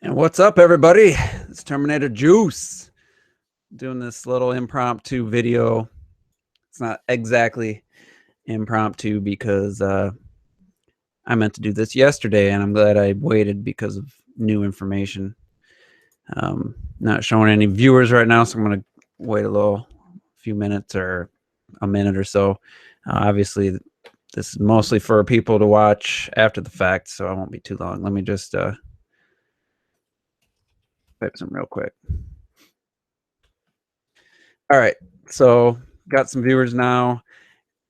And what's up, everybody? It's Terminator Juice doing this little impromptu video. It's not exactly impromptu because I meant to do this yesterday, and I'm glad I waited because of new information. Not showing any viewers right now, so I'm going to wait a few minutes or a minute or so. Obviously, this is mostly for people to watch after the fact, so I won't be too long. Let me just type some real quick. All right, so got some viewers now,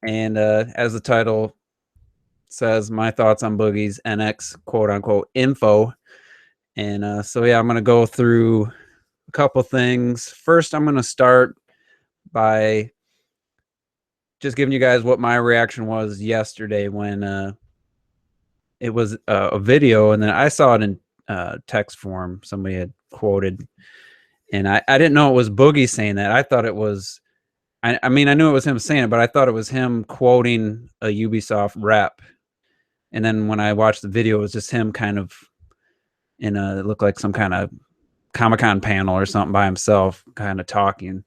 and as the title says, my thoughts on Boogie's NX quote-unquote info. And so yeah, I'm going to go through a couple things. First, I'm going to start by just giving you guys what my reaction was yesterday when it was a video, and then I saw it in text form. Somebody had quoted, and I didn't know it was Boogie saying that. I thought it was, I mean, I knew it was him saying it, but I thought it was him quoting a Ubisoft rep. And then when I watched the video, it was just him kind of in a, it looked like some kind of Comic-Con panel or something by himself, kind of talking.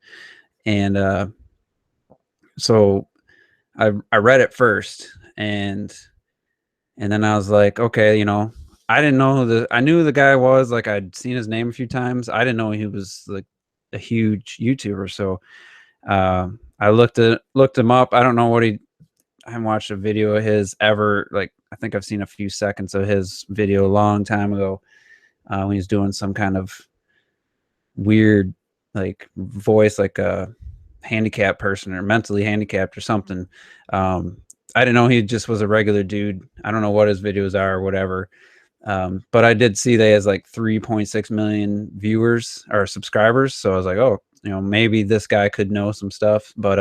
And so I read it first, and then I was like, okay, you know, I didn't know I knew the guy was, like, I'd seen his name a few times. I didn't know he was like a huge YouTuber. So I looked him up. I don't know what I haven't watched a video of his ever. Like, I think I've seen a few seconds of his video a long time ago when he's doing some kind of weird like voice, like a handicapped person or mentally handicapped or something. I didn't know he just was a regular dude. I don't know what his videos are or whatever. But I did see they has like 3.6 million viewers or subscribers. So I was like, oh, you know, maybe this guy could know some stuff. But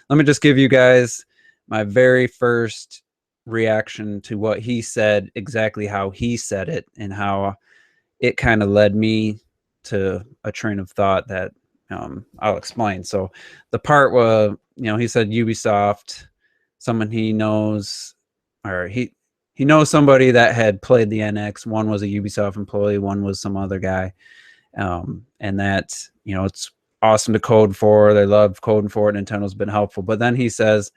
let me just give you guys my very first reaction to what he said, exactly how he said it, and how it kind of led me to a train of thought that I'll explain. So the part where, you know, he said Ubisoft, someone he knows, or he knows somebody that had played the NX. One was a Ubisoft employee, one was some other guy, and that, you know, it's awesome to code for. They love coding for it. Nintendo's been helpful. But then he says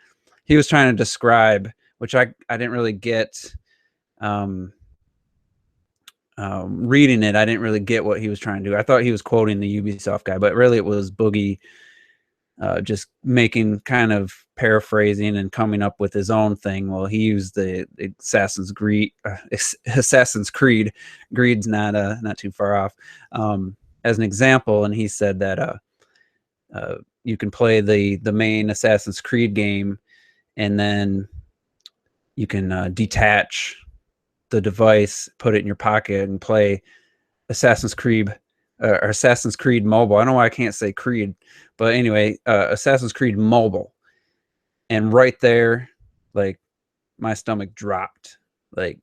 he was trying to describe, which I didn't really get. Reading it, I didn't really get what he was trying to do. I thought he was quoting the Ubisoft guy, but really it was Boogie just making, kind of paraphrasing and coming up with his own thing. Well, he used the Assassin's Creed. Greed's not too far off, as an example, and he said that you can play the main Assassin's Creed game, and then you can detach the device, put it in your pocket, and play Assassin's Creed or Assassin's Creed Mobile. I don't know why I can't say Creed, but anyway, Assassin's Creed Mobile. And right there, like, my stomach dropped. Like,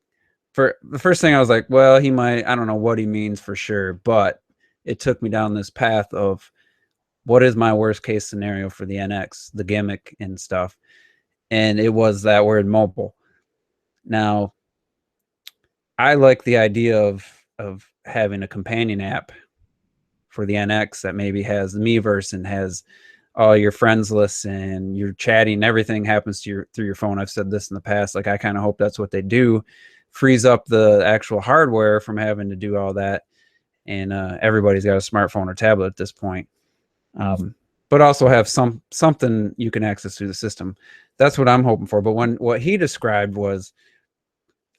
for the first thing I was like, well, he might, I don't know what he means for sure, but it took me down this path of what is my worst case scenario for the NX, the gimmick and stuff. And it was that word mobile. Now, I like the idea of having a companion app for the NX that maybe has the Miiverse and has all your friends lists and your chatting. Everything happens to through your phone. I've said this in the past. Like, I kind of hope that's what they do. Frees up the actual hardware from having to do all that. And everybody's got a smartphone or tablet at this point. But also have something you can access through the system. That's what I'm hoping for. But what he described was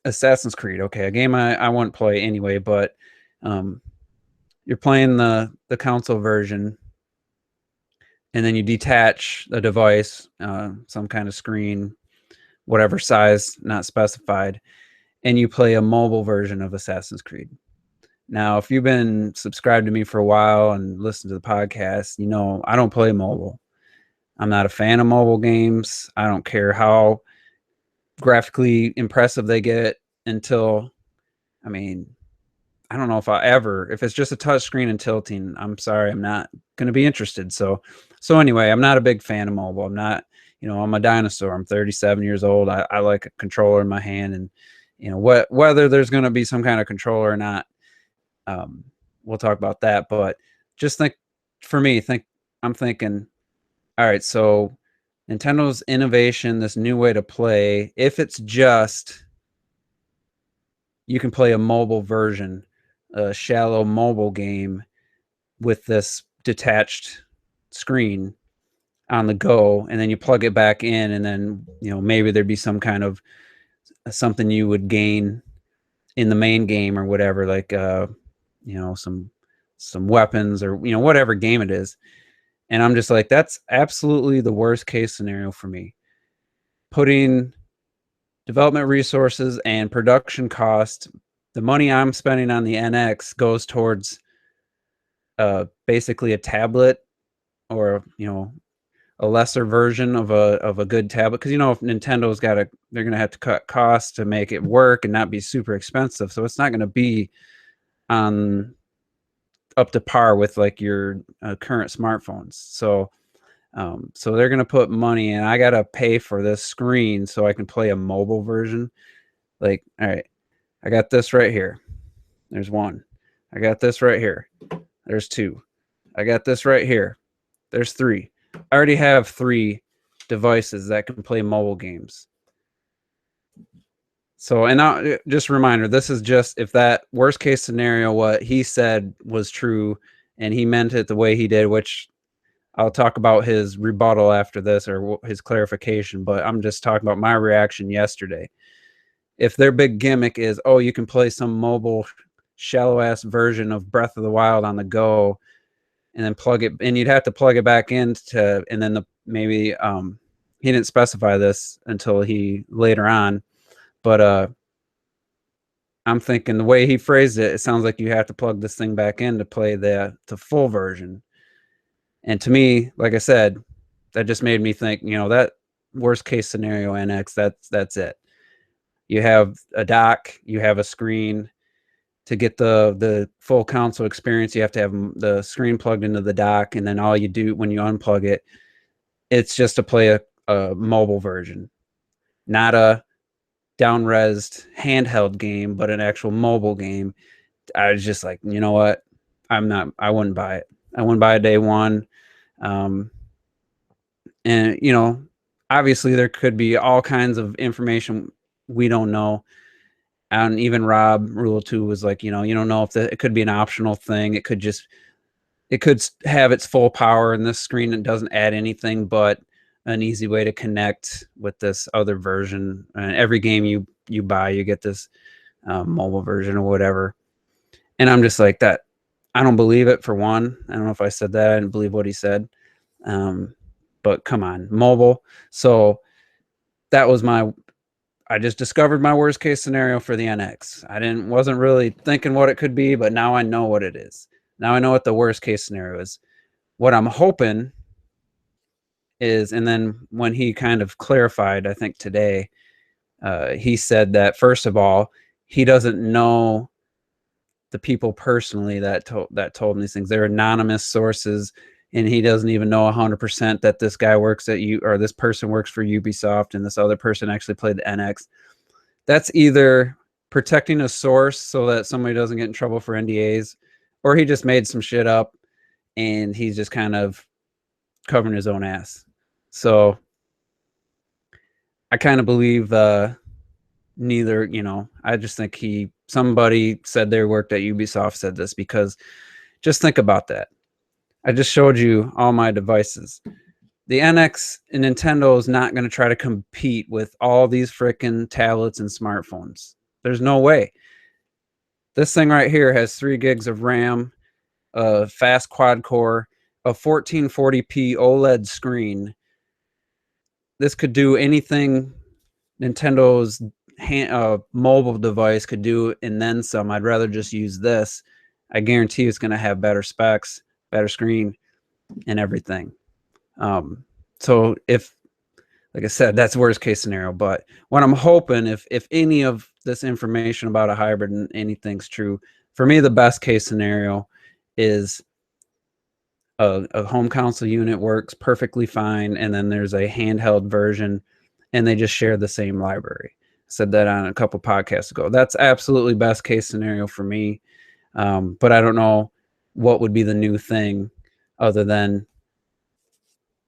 Assassin's Creed. Okay, a game I wouldn't play anyway, but you're playing the console version, and then you detach the device, some kind of screen, whatever size, not specified, and you play a mobile version of Assassin's Creed. Now, if you've been subscribed to me for a while and listened to the podcast, you know I don't play mobile. I'm not a fan of mobile games. I don't care how graphically impressive they get until, I mean, I don't know if it's just a touch screen and tilting, I'm sorry, I'm not going to be interested. So anyway, I'm not a big fan of mobile. I'm not, you know, I'm a dinosaur. I'm 37 years old. I like a controller in my hand, and, you know, whether there's going to be some kind of controller or not, We'll talk about that, but just think, for me, I'm thinking, all right, so Nintendo's innovation, this new way to play, if it's just you can play a mobile version, a shallow mobile game with this detached screen on the go, and then you plug it back in, and then maybe there'd be some kind of something you would gain in the main game or whatever, like some weapons or whatever game it is. And I'm just like, that's absolutely the worst case scenario for me. Putting development resources and production cost, the money I'm spending on the NX goes towards basically a tablet, or a lesser version of a good tablet, because if Nintendo's they're gonna have to cut costs to make it work and not be super expensive, so it's not gonna be on up to par with like your current smartphones. So they're gonna put money in. I gotta pay for this screen so I can play a mobile version. Like, all right, I got this right here. There's one. I got this right here. There's two. I got this right here. There's three. I already have 3 devices that can play mobile games. So, and now, just a reminder, this is just if that worst case scenario, what he said was true, and he meant it the way he did, which I'll talk about his rebuttal after this, or his clarification, but I'm just talking about my reaction yesterday. If their big gimmick is, oh, you can play some mobile shallow-ass version of Breath of the Wild on the go, and then plug it, and you'd have to plug it back into, and then maybe he didn't specify this until later on, but I'm thinking the way he phrased it, it sounds like you have to plug this thing back in to play the full version. And to me, like I said, that just made me think, that worst case scenario NX, that's it. You have a dock, you have a screen. To get the full console experience, you have to have the screen plugged into the dock, and then all you do when you unplug it, it's just to play a mobile version, not a down-resed handheld game, but an actual mobile game. I was just like, you know what? I wouldn't buy it. I wouldn't buy it day one. And obviously there could be all kinds of information we don't know. And even Rob Rule 2 was like, you don't know if it could be an optional thing. It could have its full power, and this screen, it doesn't add anything but an easy way to connect with this other version. And every game you buy, you get this mobile version or whatever. And I'm just like, that, I don't believe it, for one. I don't know if I said that. I didn't believe what he said. But come on, mobile. So that was I just discovered my worst case scenario for the NX. Wasn't really thinking what it could be, but now I know what it is. Now I know what the worst case scenario is. What I'm hoping is, and then when he kind of clarified, I think today, he said that, first of all, he doesn't know the people personally that told him these things. They're anonymous sources, and he doesn't even know 100% that this guy works at or this person works for Ubisoft, and this other person actually played the NX. That's either protecting a source so that somebody doesn't get in trouble for NDAs, or he just made some shit up and he's just kind of covering his own ass. So I kind of believe neither. I just think somebody said they worked at Ubisoft said this, because just think about that. I just showed you all my devices. The NX and Nintendo is not going to try to compete with all these freaking tablets and smartphones. There's no way. This thing right here has 3 gigs of RAM, a fast quad core, a 1440p OLED screen. This could do anything Nintendo's mobile device could do, and then some. I'd rather just use this. I guarantee it's going to have better specs, better screen, and everything. So if, like I said, that's worst case scenario. But what I'm hoping, if any of this information about a hybrid and anything's true, for me, the best case scenario is a home console unit works perfectly fine, and then there's a handheld version, and they just share the same library. I said that on a couple podcasts ago. That's absolutely best case scenario for me. But I don't know what would be the new thing other than,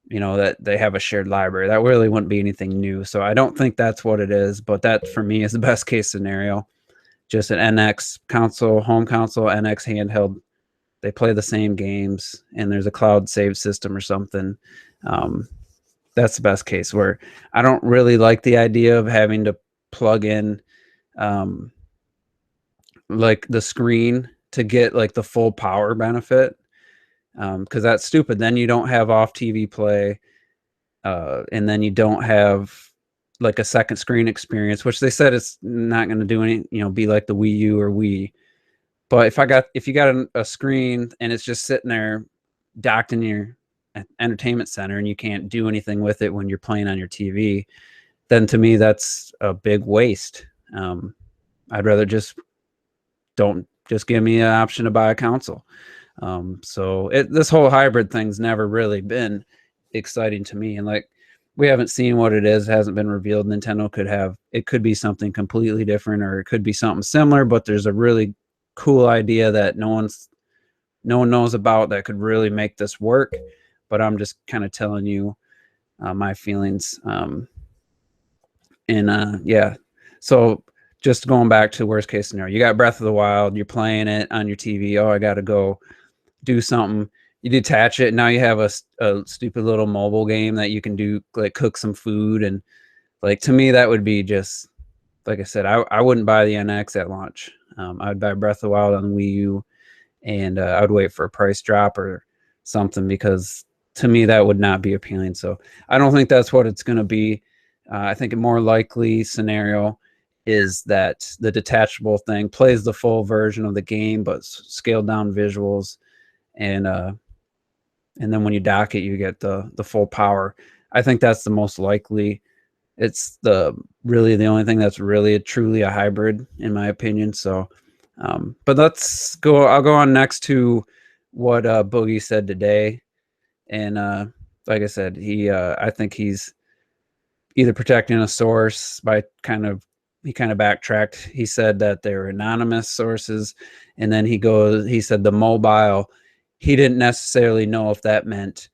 you know, that they have a shared library. That really wouldn't be anything new. So I don't think that's what it is, but that for me is the best case scenario. Just an NX console, home console, NX handheld. They play the same games, and there's a cloud save system or something. That's the best case, where I don't really like the idea of having to plug in like the screen to get like the full power benefit, because that's stupid. Then you don't have off TV play, and then you don't have like a second screen experience, which they said it's not going to do any, you know, be like the Wii U or Wii. But if you got a screen and it's just sitting there docked in your entertainment center and you can't do anything with it when you're playing on your TV, then to me that's a big waste. I'd rather just give me an option to buy a console. So this whole hybrid thing's never really been exciting to me, and like we haven't seen what it is. It hasn't been revealed. Nintendo could be something completely different, or it could be something similar, but there's a really cool idea that no one knows about that could really make this work. But I'm just kind of telling you my feelings. Yeah, so just going back to worst case scenario, you got Breath of the Wild, you're playing it on your TV. Oh, I got to go do something. You detach it. Now you have a stupid little mobile game that you can do, like cook some food. And like, to me, that would be just, like I said, I wouldn't buy the NX at launch. I would buy Breath of the Wild on the Wii U, and I would wait for a price drop or something, because to me that would not be appealing. So I don't think that's what it's going to be. I think a more likely scenario is that the detachable thing plays the full version of the game, but scaled down visuals, and then when you dock it, you get the full power. I think that's the most likely. It's really the only thing that's really truly a hybrid, in my opinion. So, but let's go. I'll go on next to what Boogie said today, and like I said, I think he's either protecting a source by he kind of backtracked. He said that they were anonymous sources, and then he said the mobile, he didn't necessarily know if that meant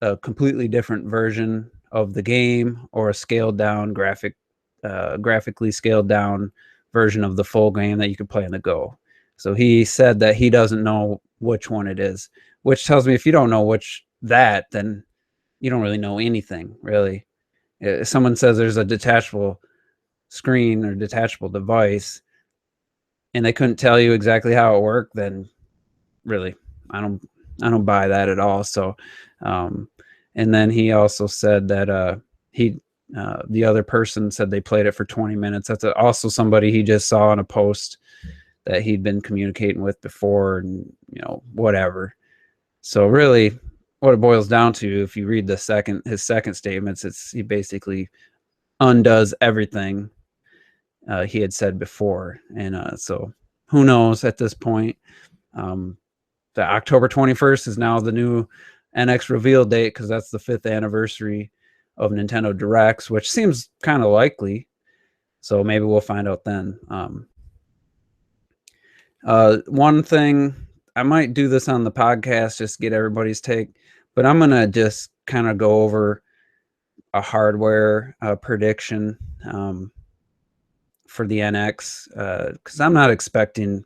a completely different version of the game or a scaled down graphically scaled down version of the full game that you could play on the go. So he said that he doesn't know which one it is, which tells me if you don't know then you don't really know anything, really. If someone says there's a detachable screen or detachable device and they couldn't tell you exactly how it worked, then really I don't buy that at all. So and then he also said that the other person said they played it for 20 minutes. That's also somebody he just saw in a post that he'd been communicating with before, and whatever. So really what it boils down to, if you read his second statements, he basically undoes everything he had said before. And so who knows at this point. The October 21st is now the new NX reveal date, because that's the 5th anniversary of Nintendo Directs, which seems kind of likely. So maybe we'll find out then. One thing, I might do this on the podcast, just get everybody's take, but I'm going to just kind of go over a hardware prediction for the NX, because I'm not expecting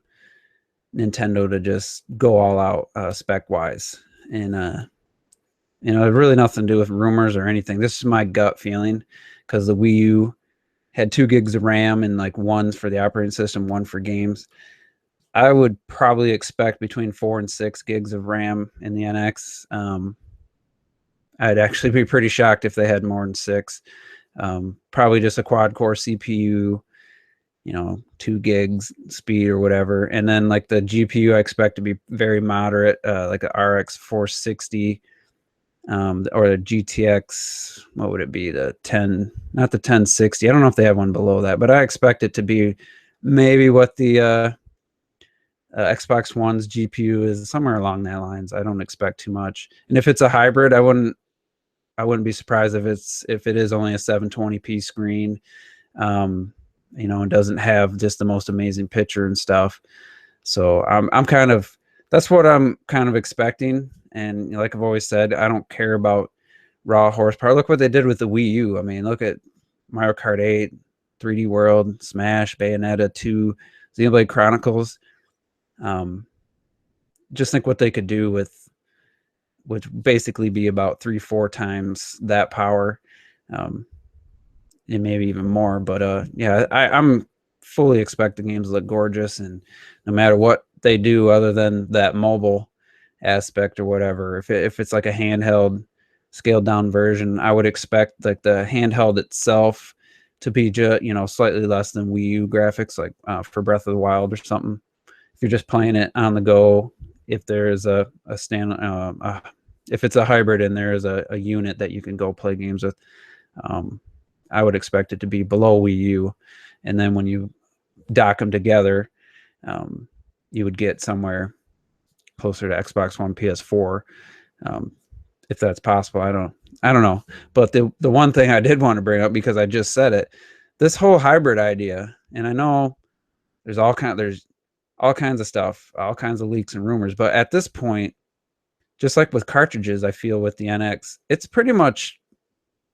Nintendo to just go all out spec wise, and really nothing to do with rumors or anything. This is my gut feeling, because the Wii U had 2 gigs of RAM and like 1 for the operating system, 1 for games. I would probably expect between 4 and 6 gigs of RAM in the NX. I'd actually be pretty shocked if they had more than 6. Probably just a quad core CPU, 2 gigs speed or whatever. And then like the GPU, I expect to be very moderate, like a RX 460, or the GTX, what would it be? Not the 1060. I don't know if they have one below that, but I expect it to be maybe what the Xbox One's GPU is, somewhere along that lines. I don't expect too much. And if it's a hybrid, I wouldn't be surprised if it is only a 720p screen. It doesn't have just the most amazing picture and stuff. So I'm kind of, that's what I'm kind of expecting. And you know, like I've always said, I don't care about raw horsepower. Look what they did with the Wii U. I mean, look at Mario Kart 8, 3D World, Smash, Bayonetta 2, Xenoblade Chronicles. Just think what they could do with, which basically be about 3-4 times that power, and maybe even more. But yeah, I'm fully expecting games to look gorgeous, and no matter what they do, other than that mobile aspect or whatever, if it's like a handheld scaled down version, I would expect like the handheld itself to be just, you know, slightly less than Wii U graphics, like for Breath of the Wild or something. If you're just playing it on the go, if there is a stand, if it's a hybrid and there is a unit that you can go play games with, I would expect it to be below Wii U, and then when you dock them together, you would get somewhere closer to Xbox One, PS4, if that's possible. I don't know. But the one thing I did want to bring up, because I just said it, this whole hybrid idea, and I know there's all kinds of stuff, all kinds of leaks and rumors, but at this point, just like with cartridges, I feel with the NX, it's pretty much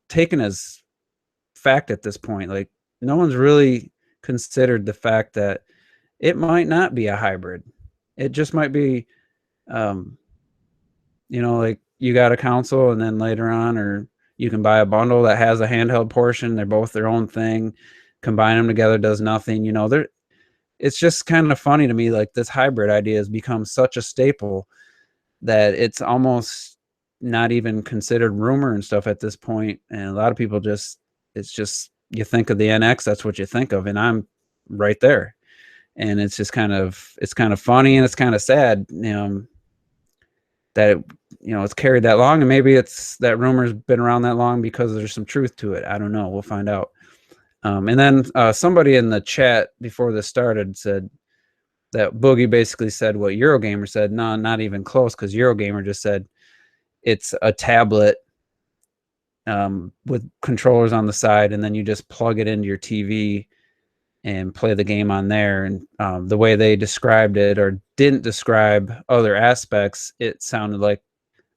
taken as fact at this point. Like, no one's really considered the fact that it might not be a hybrid. It just might be, you know, like you got a console and then later on, or you can buy a bundle that has a handheld portion. They're both their own thing. Combine them together does nothing. You know, it's just kind of funny to me. Like, this hybrid idea has become such a staple that it's almost not even considered rumor and stuff at this point. And a lot of people just, it's just, you think of the NX, that's what you think of. And I'm right there. And it's just it's kind of funny, and it's kind of sad, you know, that it, you know, it's carried that long. And maybe it's that rumor's been around that long because there's some truth to it. I don't know. We'll find out. And then somebody in the chat before this started said that Boogie basically said what Eurogamer said. No, not even close, because Eurogamer just said it's a tablet with controllers on the side, and then you just plug it into your TV and play the game on there. And the way they described it, or didn't describe other aspects, it sounded like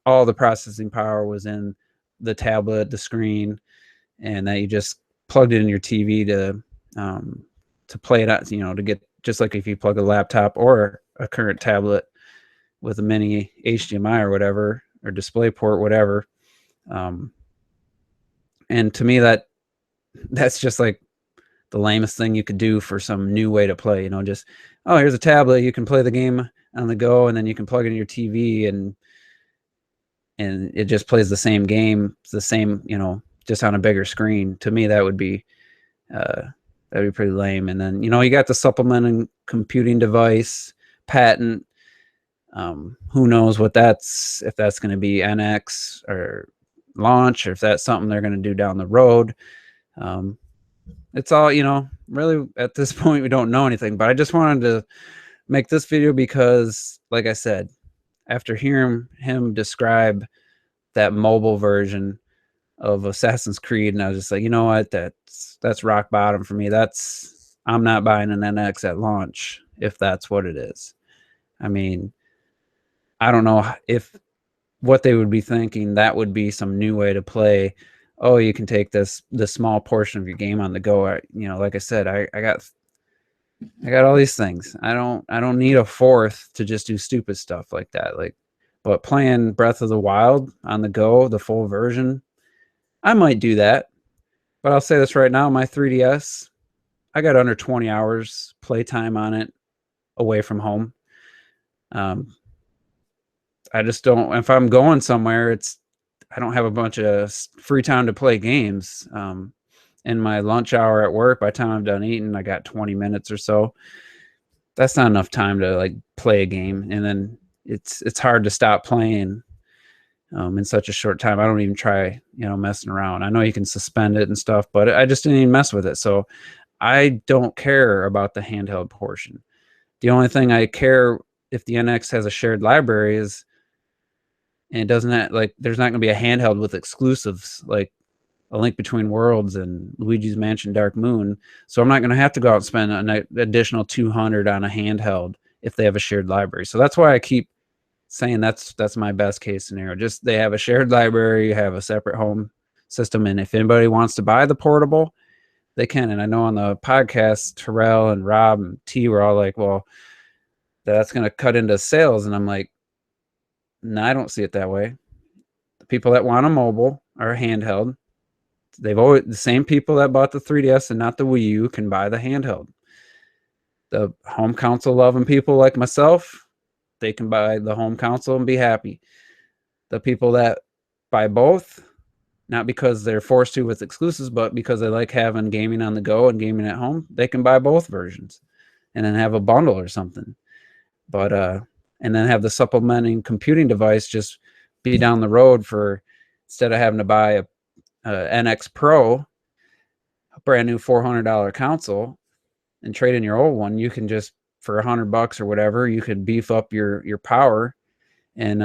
all the processing power was in the tablet, the screen, and that you just plugged it in your TV to play it out, you know, to get, just like if you plug a laptop or a current tablet with a mini HDMI or whatever, or display port, whatever. And to me, that's just like the lamest thing you could do for some new way to play. You know, just, oh, here's a tablet, you can play the game on the go, and then you can plug it in your TV, and it just plays the same game, the same, you know, just on a bigger screen. To me, that'd be pretty lame. And then, you know, you got the supplementing computing device patent. Who knows what if that's going to be NX or launch, or if that's something they're going to do down the road. It's all, you know, really at this point, we don't know anything. But I just wanted to make this video because, like I said, after hearing him describe that mobile version of Assassin's Creed, and I was just like, you know what, that's rock bottom for me. I'm not buying an NX at launch if that's what it is. I mean, I don't know if what they would be thinking, that would be some new way to play. Oh, you can take this small portion of your game on the go. You know, like I said, I got all these things. I don't need a fourth to just do stupid stuff like that. Like, but playing Breath of the Wild on the go, the full version, I might do that. But I'll say this right now, my 3DS, I got under 20 hours playtime on it away from home. I just don't, if I'm going somewhere, I don't have a bunch of free time to play games. In my lunch hour at work, by the time I'm done eating, I got 20 minutes or so. That's not enough time to like play a game. And then it's hard to stop playing in such a short time. I don't even try, you know, messing around. I know you can suspend it and stuff, but I just didn't even mess with it. So I don't care about the handheld portion. The only thing I care if the NX has a shared library is, and it doesn't have, like, there's not going to be a handheld with exclusives like A Link Between Worlds and Luigi's Mansion Dark Moon. So I'm not going to have to go out and spend an additional $200 on a handheld if they have a shared library. So that's why I keep saying that's my best case scenario. Just they have a shared library, have a separate home system, and if anybody wants to buy the portable, they can. And I know on the podcast, Terrell and Rob and T were all like, well, that's going to cut into sales. And I'm like, no, I don't see it that way. The people that want a mobile or a handheld, they've always, the same people that bought the 3DS and not the Wii U can buy the handheld. The home console loving people like myself, they can buy the home console and be happy. The people that buy both, not because they're forced to with exclusives, but because they like having gaming on the go and gaming at home, they can buy both versions and then have a bundle or something. But and then have the supplementing computing device just be down the road for, instead of having to buy a NX Pro, a brand new $400 console, and trade in your old one, you can just, for $100 or whatever, you could beef up your power. And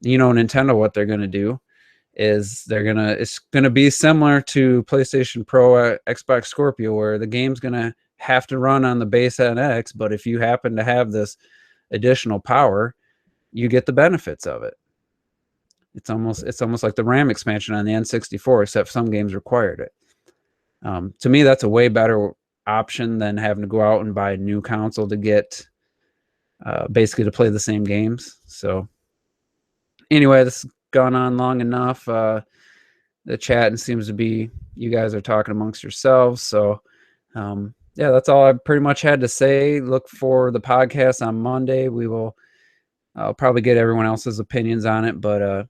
Nintendo, what they're going to do is it's going to be similar to PlayStation Pro, Xbox Scorpio, where the game's going to have to run on the base NX, but if you happen to have this additional power, you get the benefits of it. It's almost like the RAM expansion on the N64, except some games required it. To me, that's a way better option than having to go out and buy a new console to get basically to play the same games. So anyway, this has gone on long enough. The chat seems to be, you guys are talking amongst yourselves. So yeah, that's all I pretty much had to say. Look for the podcast on Monday. I'll probably get everyone else's opinions on it, but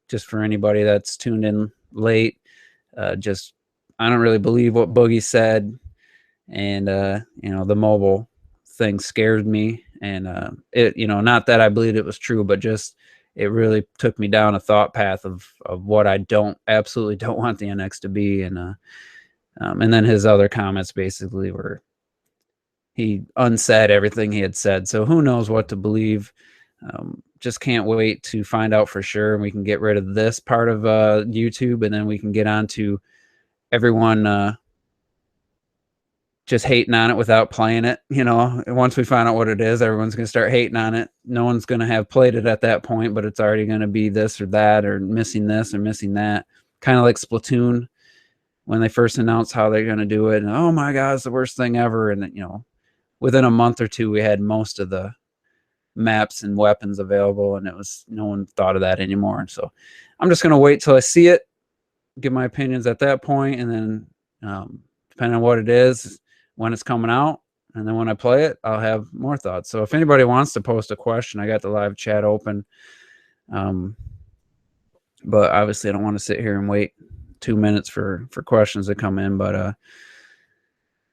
just for anybody that's tuned in late, I don't really believe what Boogie said. And the mobile thing scared me, and it, not that I believed it was true, but just it really took me down a thought path of what I absolutely don't want the NX to be. And then his other comments basically were, he unsaid everything he had said. So who knows what to believe. Just can't wait to find out for sure. And we can get rid of this part of YouTube, and then we can get on to everyone just hating on it without playing it. Once we find out what it is, everyone's going to start hating on it. No one's going to have played it at that point, but it's already going to be this or that, or missing this or missing that. Kind of like Splatoon, when they first announced how they're going to do it. And, oh my God, it's the worst thing ever. And within a month or two, we had most of the maps and weapons available, and no one thought of that anymore. And so I'm just going to wait till I see it, give my opinions at that point, and then depending on what it is, when it's coming out, and then when I play it, I'll have more thoughts. So if anybody wants to post a question, I got the live chat open. But obviously I don't want to sit here and wait 2 minutes for questions to come in, but let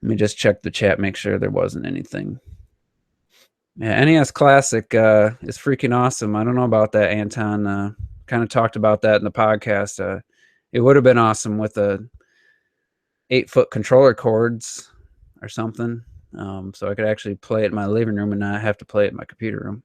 me just check the chat, make sure there wasn't anything. Yeah, NES Classic is freaking awesome. I don't know about that, Anton. Kind of talked about that in the podcast. It would have been awesome with a 8-foot controller cords or something, so I could actually play it in my living room and not have to play it in my computer room.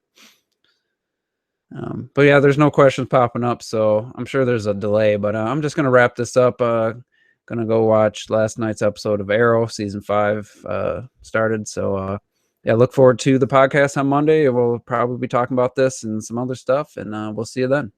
But yeah, there's no questions popping up, so I'm sure there's a delay, but I'm just going to wrap this up. Going to go watch last night's episode of Arrow, season 5 started. So yeah, look forward to the podcast on Monday. We'll probably be talking about this and some other stuff, and we'll see you then.